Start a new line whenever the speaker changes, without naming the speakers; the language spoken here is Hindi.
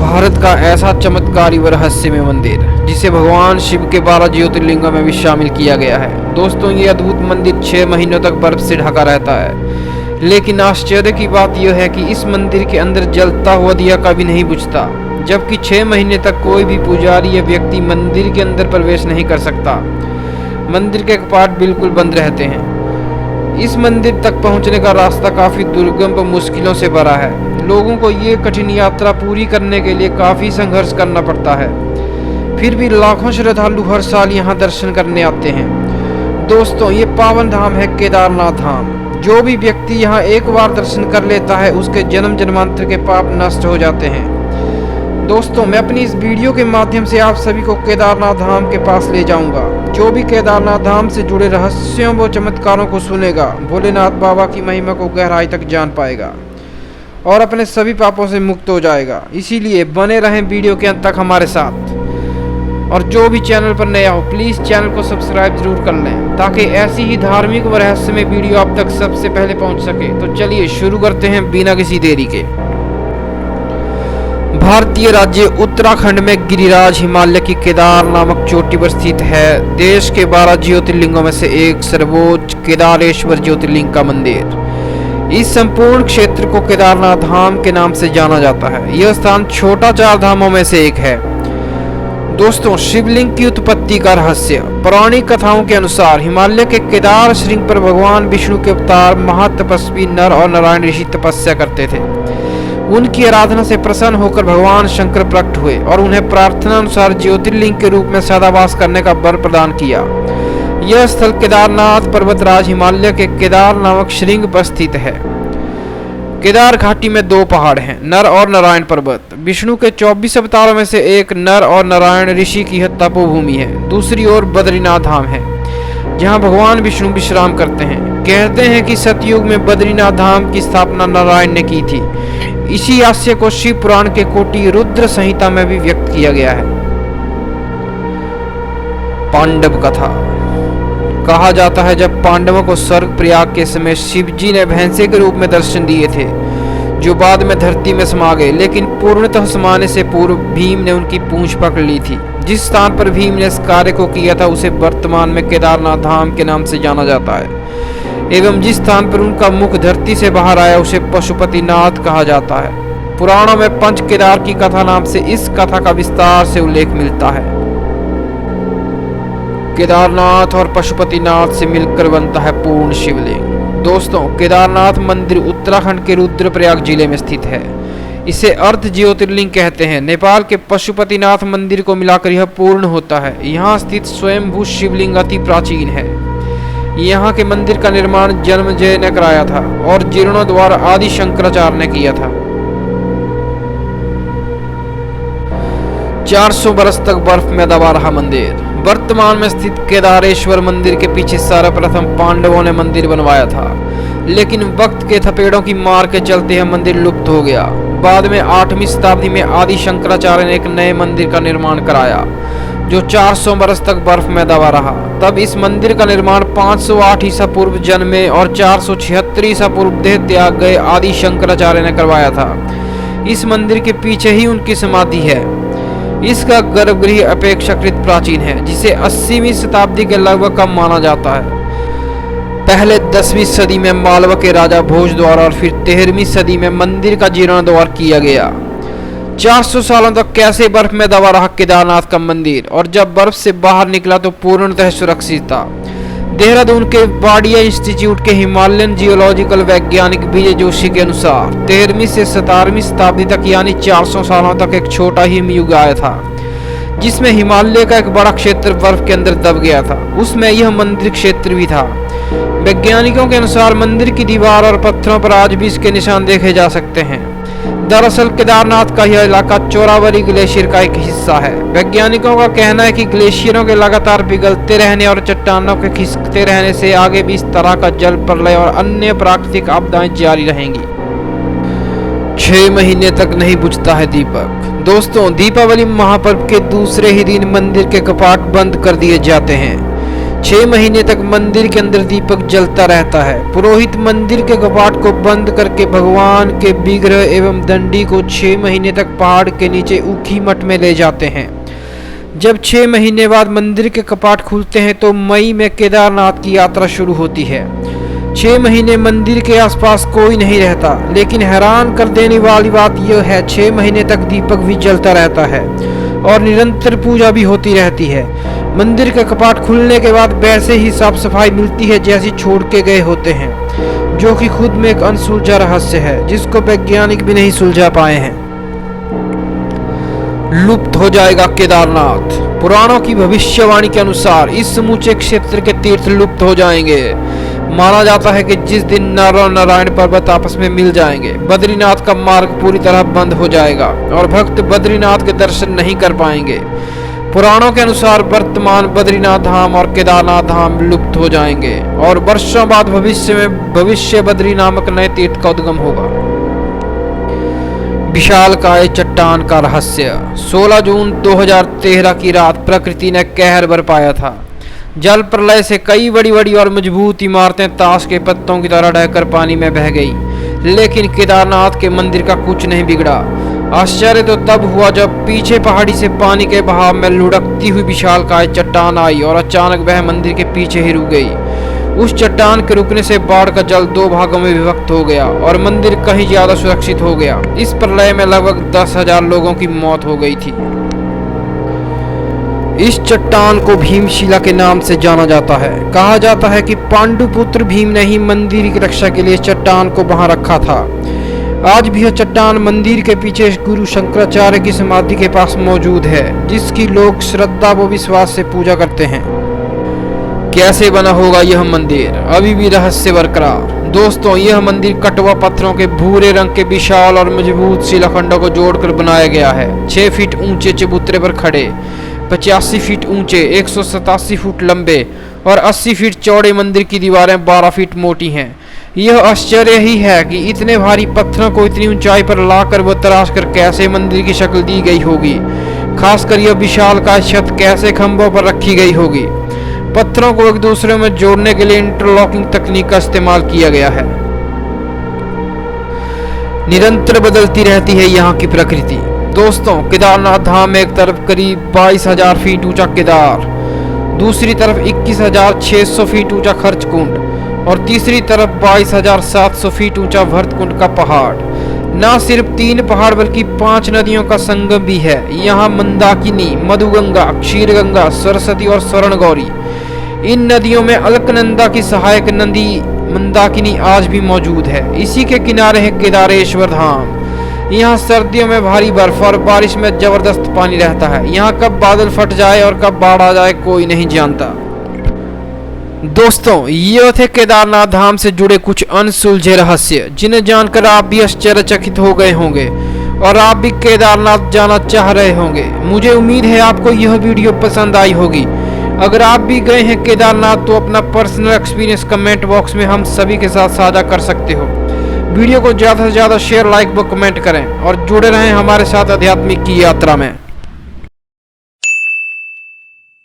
भारत का ऐसा चमत्कारी व रहस्यमय मंदिर जिसे भगवान शिव के 12 ज्योतिर्लिंगों में भी शामिल किया गया है। दोस्तों, ये अद्भुत मंदिर 6 महीनों तक बर्फ से ढका रहता है, लेकिन आश्चर्य की बात यह है कि इस मंदिर के अंदर जलता हुआ दिया कभी नहीं बुझता, जबकि 6 महीने तक कोई भी पुजारी या व्यक्ति मंदिर के अंदर प्रवेश नहीं कर सकता। मंदिर के कपाट बिल्कुल बंद रहते हैं। इस मंदिर तक पहुंचने का रास्ता काफी दुर्गम व मुश्किलों से भरा है। लोगों को ये कठिन यात्रा पूरी करने के लिए काफी संघर्ष करना पड़ता है, फिर भी लाखों श्रद्धालु हर साल यहाँ दर्शन करने आते हैं। दोस्तों, ये पावन धाम है केदारनाथ धाम। जो भी व्यक्ति यहाँ एक बार दर्शन कर लेता है उसके जन्म जन्मांतर के पाप नष्ट हो जाते हैं। दोस्तों, मैं अपनी इस वीडियो के माध्यम से आप सभी को केदारनाथ धाम के पास ले जाऊंगा। जो भी केदारनाथ धाम से जुड़े रहस्यों व चमत्कारों को सुनेगा, भोलेनाथ बाबा की महिमा को गहराई तक जान पाएगा और अपने सभी पापों से मुक्त हो जाएगा। इसीलिए बने रहें वीडियो के अंत तक हमारे साथ। और जो भी चैनल पर नया हो, प्लीज़ चैनल को सब्सक्राइब जरूर कर लें, ताकि ऐसी ही धार्मिक व रहस्यमय वीडियो आप तक सबसे पहले पहुंच सके। तो चलिए शुरू करते हैं बिना किसी देरी के। भारतीय राज्य उत्तराखंड में गिरिराज हिमालय की केदार नामक चोटी पर स्थित है। देश के 12 ज्योतिर्लिंगों में से एक सर्वोच्च केदारेश्वर ज्योतिर्लिंग का मंदिर। इस संपूर्ण क्षेत्र को केदारनाथ धाम के नाम से जाना जाता है। यह स्थान छोटा 4 धामों में से एक है। दोस्तों, शिवलिंग की उत्पत्ति का रहस्य। पौराणिक कथाओं के अनुसार हिमालय के केदार श्रृंग पर भगवान विष्णु के अवतार महातपस्वी नर और नारायण ऋषि तपस्या करते थे। उनकी आराधना से प्रसन्न होकर भगवान शंकर प्रकट हुए और उन्हें प्रार्थना अनुसार ज्योतिर्लिंग के रूप में सदावास करने का वर प्रदान किया। यह स्थल केदारनाथ पर्वतराज हिमालय के केदार नामक श्रृंग पर स्थित है। केदार घाटी में 2 पहाड़ हैं, नर और नारायण पर्वत। विष्णु के 24 अवतारों में से एक नर और नारायण ऋषि की यह तपोभूमि है। दूसरी ओर बद्रीनाथ धाम है, जहां भगवान विष्णु विश्राम करते हैं। कहते हैं कि सतयुग में बद्रीनाथ धाम की स्थापना नारायण ने की थी। इसी आशय को शिव पुराण के कोटि रुद्र संहिता में भी व्यक्त किया गया है। पांडव कथा। कहा जाता है, जब पांडवों को स्वर्ग प्रयाग के समय शिव जी ने भैंसे के रूप में दर्शन दिए थे, जो बाद में धरती में समा गए, लेकिन पूर्णतः समाने से पूर्व भीम ने उनकी पूंछ पकड़ ली थी। जिस स्थान पर भीम ने इस कार्य को किया था उसे वर्तमान में केदारनाथ धाम के नाम से जाना जाता है, एवं जिस स्थान पर उनका मुख धरती से बाहर आया उसे पशुपतिनाथ कहा जाता है। पुराणों में पंच केदार की कथा नाम से इस कथा का विस्तार से उल्लेख मिलता है। केदारनाथ और पशुपतिनाथ से मिलकर बनता है पूर्ण शिवलिंग। दोस्तों, केदारनाथ मंदिर उत्तराखंड के रुद्रप्रयाग जिले में स्थित है। इसे अर्ध ज्योतिर्लिंग कहते हैं। नेपाल के पशुपतिनाथ मंदिर को मिलाकर यह पूर्ण होता है। यहाँ स्थित स्वयंभू शिवलिंग अति प्राचीन है। यहाँ के मंदिर का निर्माण जन्मेजय ने कराया था और जीर्णोद्धार आदि शंकराचार्य ने किया था। 400 बरस तक बर्फ में दबा रहा मंदिर। वर्तमान में स्थित केदारेश्वर मंदिर के पीछे सर्वप्रथम पांडवों ने मंदिर बनवाया था, लेकिन वक्त के थपेड़ों की मार के चलते यह मंदिर लुप्त हो गया। बाद में 8वीं शताब्दी में आदि शंकराचार्य ने एक नए मंदिर का निर्माण कराया, जो 400 बरस तक बर्फ में दबा रहा। तब इस मंदिर का निर्माण 508 ईसा पूर्व जन्मे और 476 ईसा पूर्व देह त्याग गए आदि शंकराचार्य ने करवाया था। इस मंदिर के पीछे ही उनकी समाधि है। इसका गर्भगृह अपेक्षाकृत प्राचीन है, जिसे 80वीं शताब्दी के लगभग का माना जाता है। पहले 10वीं सदी में मालवा के राजा भोज द्वारा और फिर 13वीं सदी में मंदिर का जीर्णोद्धार किया गया। 400 सालों तक कैसे बर्फ में दबा रहा केदारनाथ का मंदिर, और जब बर्फ से बाहर निकला तो पूर्णतः सुरक्षित था। देहरादून के वाडिया इंस्टीट्यूट के हिमालयन जियोलॉजिकल वैज्ञानिक विजय जोशी के अनुसार 13वीं से 17वीं शताब्दी तक यानी 400 सालों तक एक छोटा हिमयुग आया था, जिसमें हिमालय का एक बड़ा क्षेत्र बर्फ के अंदर दब गया था। उसमें यह मंदिर क्षेत्र भी था। वैज्ञानिकों के अनुसार मंदिर की दीवार और पत्थरों पर आज भी इसके निशान देखे जा सकते हैं। दरअसल केदारनाथ का यह इलाका चोरावरी ग्लेशियर का एक हिस्सा है। वैज्ञानिकों का कहना है कि ग्लेशियरों के लगातार पिघलते रहने और चट्टानों के खिसकते रहने से आगे भी इस तरह का जल प्रलय और अन्य प्राकृतिक आपदाएं जारी रहेंगी। 6 महीने तक नहीं बुझता है दीपक। दोस्तों, दीपावली महापर्व के दूसरे ही दिन मंदिर के कपाट बंद कर दिए जाते हैं। 6 महीने तक मंदिर के अंदर दीपक जलता रहता है। पुरोहित मंदिर के कपाट को बंद करके भगवान के विग्रह एवं दंडी को 6 महीने तक पहाड़ के नीचे ऊखी मठ में ले जाते हैं। जब 6 महीने बाद मंदिर के कपाट खुलते हैं तो मई में केदारनाथ की यात्रा शुरू होती है। 6 महीने मंदिर के आसपास कोई नहीं रहता, लेकिन हैरान कर देने वाली बात यह है 6 महीने तक दीपक भी जलता रहता है और निरंतर पूजा भी होती रहती है। मंदिर के कपाट खुलने के बाद वैसे ही साफ सफाई मिलती है जैसी छोड़ के गए होते हैं, जो कि खुद में एक अनसुलझा रहस्य है जिसको वैज्ञानिक भी नहीं सुलझा पाए हैं। लुप्त हो जाएगा केदारनाथ। पुराणों की भविष्यवाणी के अनुसार इस समूचे क्षेत्र के तीर्थ लुप्त हो जाएंगे। माना जाता है कि जिस दिन नर और नारायण पर्वत आपस में मिल जाएंगे, बद्रीनाथ का मार्ग पूरी तरह बंद हो जाएगा और भक्त बद्रीनाथ के दर्शन नहीं कर पाएंगे। पुराणों के अनुसार वर्तमान बद्रीनाथ धाम और केदारनाथ धाम लुप्त हो जाएंगे और वर्षों बाद भविष्य बद्री नामक नए तीर्थ का उद्गम होगा। विशालकाय चट्टान का रहस्य। 16 जून 2013 की रात प्रकृति ने कहर बरपाया था। जल प्रलय से कई बड़ी बड़ी और मजबूत इमारतें ताश के पत्तों की तरह ढहकर पानी में बह गई, लेकिन केदारनाथ के मंदिर का कुछ नहीं बिगड़ा। आश्चर्य तो तब हुआ जब पीछे पहाड़ी से पानी के बहाव में लुढ़कती हुई विशालकाय चट्टान आई और अचानक वह मंदिर के पीछे ही रुक गई। उस चट्टान के रुकने से बाढ़ का जल 2 भागों में विभक्त हो गया और मंदिर कहीं ज्यादा सुरक्षित हो गया। इस प्रलय में लगभग 10,000 लोगों की मौत हो गई थी। इस चट्टान को भीमशिला के नाम से जाना जाता है। कहा जाता है कि पांडुपुत्र भीम ने ही मंदिर की रक्षा के लिए चट्टान को वहां रखा था। आज भी यह चट्टान मंदिर के पीछे गुरु शंकराचार्य की समाधि के पास मौजूद है, जिसकी लोग श्रद्धा व विश्वास से पूजा करते हैं। कैसे बना होगा यह मंदिर, अभी भी रहस्य बरकरार। दोस्तों, यह मंदिर कटवा पत्थरों के भूरे रंग के विशाल और मजबूत शिलाखंडों को जोड़कर बनाया गया है। 6 फीट ऊंचे चबूतरे पर खड़े, 85 फीट ऊंचे, 187 फुट लंबे और 80 फीट चौड़े मंदिर की दीवारें 12 फीट मोटी हैं। यह आश्चर्य ही है कि इतने भारी पत्थरों को इतनी ऊंचाई पर लाकर व तराश कर कैसे मंदिर की शक्ल दी गई होगी। खासकर यह विशालकाय छत कैसे खंभों पर रखी गई होगी। पत्थरों को एक दूसरे में जोड़ने के लिए इंटरलॉकिंग तकनीक का इस्तेमाल किया गया है। निरंतर बदलती रहती है यहाँ की प्रकृति। दोस्तों, केदारनाथ धाम में एक तरफ करीब 22,000 फीट ऊंचा केदार, दूसरी तरफ 21,600 फीट ऊंचा खर्च कुंड और तीसरी तरफ 22,700 फीट ऊंचा भरतकुंड का पहाड़। न सिर्फ 3 पहाड़ बल्कि 5 नदियों का संगम भी है। यहाँ मंदाकिनी, मधुगंगा, क्षीरगंगा, सरस्वती और स्वर्ण गौरी। इन नदियों में अलकनंदा की सहायक नदी मंदाकिनी आज भी मौजूद है। इसी के किनारे है केदारेश्वर धाम। यहाँ सर्दियों में भारी बर्फ और बारिश में जबरदस्त पानी रहता है। यहाँ कब बादल फट जाए और कब बाढ़ आ जाए कोई नहीं जानता। दोस्तों, ये थे केदारनाथ धाम से जुड़े कुछ अनसुलझे रहस्य, जिन्हें जानकर आप भी आश्चर्यचकित हो गए होंगे और आप भी केदारनाथ जाना चाह रहे होंगे। मुझे उम्मीद है आपको यह वीडियो पसंद आई होगी। अगर आप भी गए हैं केदारनाथ तो अपना पर्सनल एक्सपीरियंस कमेंट बॉक्स में हम सभी के साथ साझा कर सकते हो। वीडियो को ज़्यादा से ज़्यादा शेयर, लाइक व कमेंट करें और जुड़े रहें हमारे साथ आध्यात्मिक की यात्रा में।